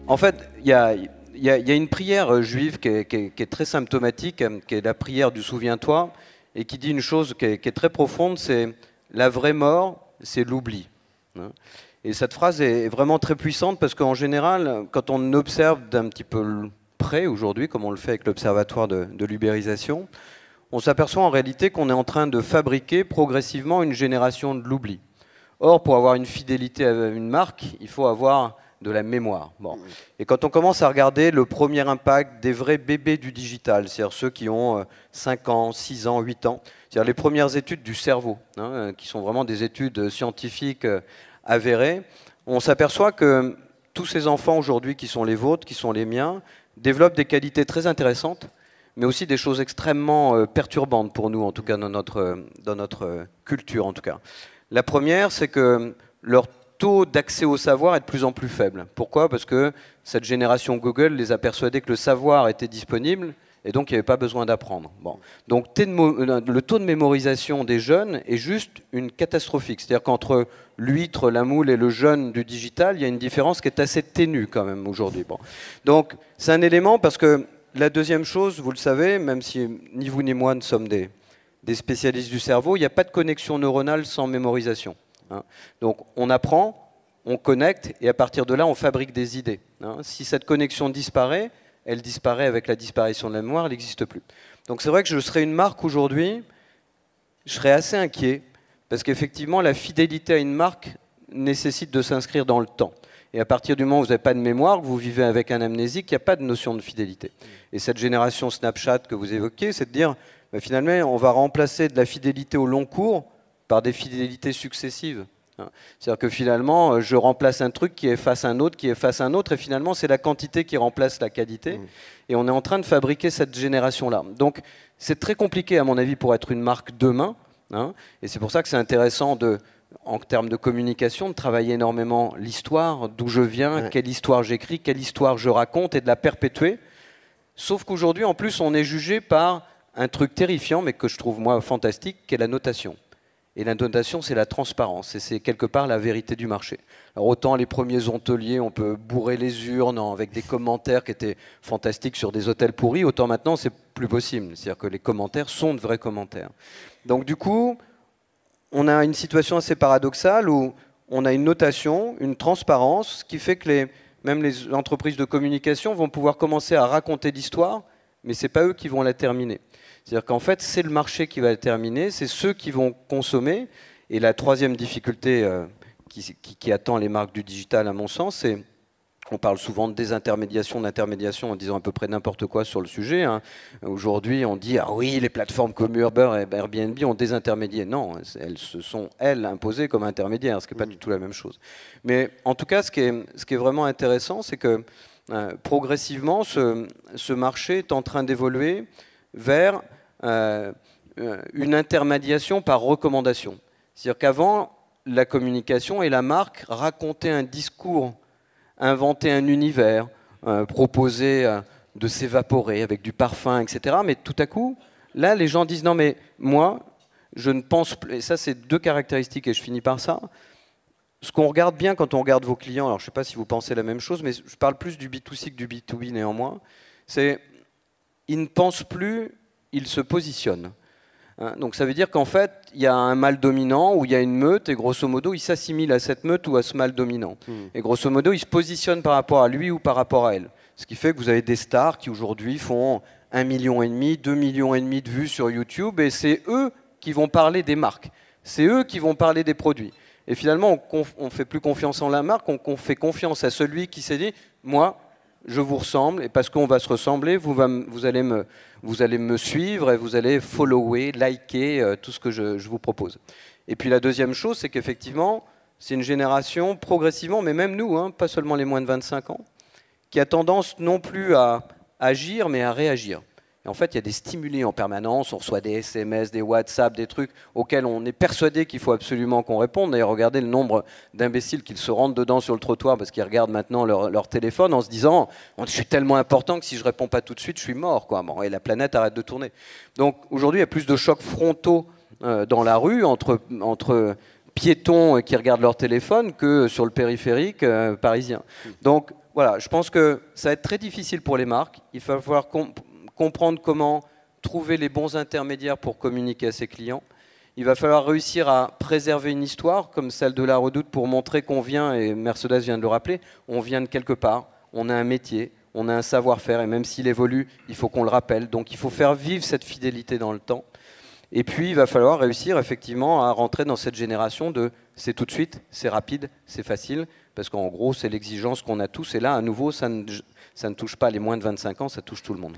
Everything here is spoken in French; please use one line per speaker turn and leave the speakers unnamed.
En fait, il y a une prière juive qui est très symptomatique, qui est la prière du souviens-toi, et qui dit une chose qui est très profonde, c'est la vraie mort, c'est l'oubli. Hein. Et cette phrase est vraiment très puissante parce qu'en général, quand on observe d'un petit peu près aujourd'hui, comme on le fait avec l'Observatoire de l'ubérisation, on s'aperçoit en réalité qu'on est en train de fabriquer progressivement une génération de l'oubli. Or, pour avoir une fidélité à une marque, il faut avoir de la mémoire. Bon. Et quand on commence à regarder le premier impact des vrais bébés du digital, c'est-à-dire ceux qui ont 5 ans, 6 ans, 8 ans, c'est-à-dire les premières études du cerveau, hein, qui sont vraiment des études scientifiques avérées, on s'aperçoit que tous ces enfants aujourd'hui qui sont les vôtres, qui sont les miens, développent des qualités très intéressantes, mais aussi des choses extrêmement perturbantes pour nous, en tout cas dans notre culture. En tout cas. La première, c'est que leur taux d'accès au savoir est de plus en plus faible. Pourquoi? Parce que cette génération Google les a persuadés que le savoir était disponible et donc il n'y avait pas besoin d'apprendre. Bon. Donc le taux de mémorisation des jeunes est juste une catastrophique. C'est-à-dire qu'entre l'huître, la moule et le jeune du digital, il y a une différence qui est assez ténue quand même aujourd'hui. Bon. Donc c'est un élément parce que la deuxième chose, vous le savez, même si ni vous ni moi ne sommes des spécialistes du cerveau, il n'y a pas de connexion neuronale sans mémorisation. Hein. Donc on apprend, on connecte, et à partir de là, on fabrique des idées. Hein. Si cette connexion disparaît, elle disparaît avec la disparition de la mémoire, elle n'existe plus. Donc c'est vrai que je serais une marque aujourd'hui, je serais assez inquiet, parce qu'effectivement, la fidélité à une marque nécessite de s'inscrire dans le temps. Et à partir du moment où vous n'avez pas de mémoire, que vous vivez avec un amnésique, il n'y a pas de notion de fidélité. Et cette génération Snapchat que vous évoquez, c'est de dire, bah, finalement, on va remplacer de la fidélité au long cours par des fidélités successives. C'est-à-dire que finalement, je remplace un truc qui efface un autre, qui efface un autre, et finalement, c'est la quantité qui remplace la qualité. Et on est en train de fabriquer cette génération-là. Donc, c'est très compliqué, à mon avis, pour être une marque demain. Hein, et c'est pour ça que c'est intéressant, en termes de communication, de travailler énormément l'histoire, d'où je viens, quelle histoire j'écris, quelle histoire je raconte, et de la perpétuer. Sauf qu'aujourd'hui, en plus, on est jugé par un truc terrifiant, mais que je trouve, moi, fantastique, qui est la notation. Et la notation, c'est la transparence, et c'est quelque part la vérité du marché. Alors autant les premiers hôteliers, on peut bourrer les urnes avec des commentaires qui étaient fantastiques sur des hôtels pourris, autant maintenant, c'est plus possible. C'est-à-dire que les commentaires sont de vrais commentaires. Donc du coup, on a une situation assez paradoxale où on a une notation, une transparence, qui fait que même les entreprises de communication vont pouvoir commencer à raconter l'histoire, mais ce n'est pas eux qui vont la terminer. C'est-à-dire qu'en fait, c'est le marché qui va la terminer, c'est ceux qui vont consommer. Et la troisième difficulté qui attend les marques du digital, à mon sens, c'est on parle souvent de désintermédiation, d'intermédiation en disant à peu près n'importe quoi sur le sujet. Hein. Aujourd'hui, on dit « Ah oui, les plateformes comme Uber et Airbnb ont désintermédié ». Non, elles se sont, elles, imposées comme intermédiaires, ce qui n'est pas du tout la même chose. Mais en tout cas, ce qui est vraiment intéressant, c'est que progressivement, ce marché est en train d'évoluer vers une intermédiation par recommandation. C'est-à-dire qu'avant, la communication et la marque racontaient un discours, inventaient un univers, proposaient de s'évaporer avec du parfum, etc. Mais tout à coup, là, les gens disent « Non, mais moi, je ne pense plus… » Et ça, c'est deux caractéristiques, et je finis par ça. Ce qu'on regarde bien quand on regarde vos clients, alors je ne sais pas si vous pensez la même chose, mais je parle plus du B2C que du B2B néanmoins, c'est ils ne pensent plus, ils se positionnent. Hein, donc ça veut dire qu'en fait, il y a un mâle dominant ou il y a une meute et grosso modo, il s'assimile à cette meute ou à ce mâle dominant. Et grosso modo, il se positionne par rapport à lui ou par rapport à elle. Ce qui fait que vous avez des stars qui aujourd'hui font 1,5 million, 2,5 millions de vues sur YouTube et c'est eux qui vont parler des marques. C'est eux qui vont parler des produits. Et finalement, on ne fait plus confiance en la marque, on fait confiance à celui qui s'est dit « Moi, je vous ressemble, et parce qu'on va se ressembler, vous allez me suivre et vous allez follower, liker tout ce que je vous propose. » Et puis la deuxième chose, c'est qu'effectivement, c'est une génération progressivement, mais même nous, hein, pas seulement les moins de 25 ans, qui a tendance non plus à agir, mais à réagir. Et en fait, il y a des stimuli en permanence, on reçoit des SMS, des WhatsApp, des trucs auxquels on est persuadé qu'il faut absolument qu'on réponde. D'ailleurs, regardez le nombre d'imbéciles qui se rendent dedans sur le trottoir parce qu'ils regardent maintenant leur téléphone en se disant « Je suis tellement important que si je ne réponds pas tout de suite, je suis mort. » Bon, et la planète arrête de tourner. Donc aujourd'hui, il y a plus de chocs frontaux dans la rue entre piétons qui regardent leur téléphone que sur le périphérique parisien. Donc voilà, je pense que ça va être très difficile pour les marques. Il va falloir comprendre comment trouver les bons intermédiaires pour communiquer à ses clients. Il va falloir réussir à préserver une histoire comme celle de la Redoute pour montrer qu'on vient, et Mercedes vient de le rappeler, on vient de quelque part, on a un métier, on a un savoir-faire, et même s'il évolue, il faut qu'on le rappelle. Donc il faut faire vivre cette fidélité dans le temps. Et puis il va falloir réussir effectivement à rentrer dans cette génération de c'est tout de suite, c'est rapide, c'est facile, parce qu'en gros c'est l'exigence qu'on a tous, et là à nouveau ça ne touche pas les moins de 25 ans, ça touche tout le monde.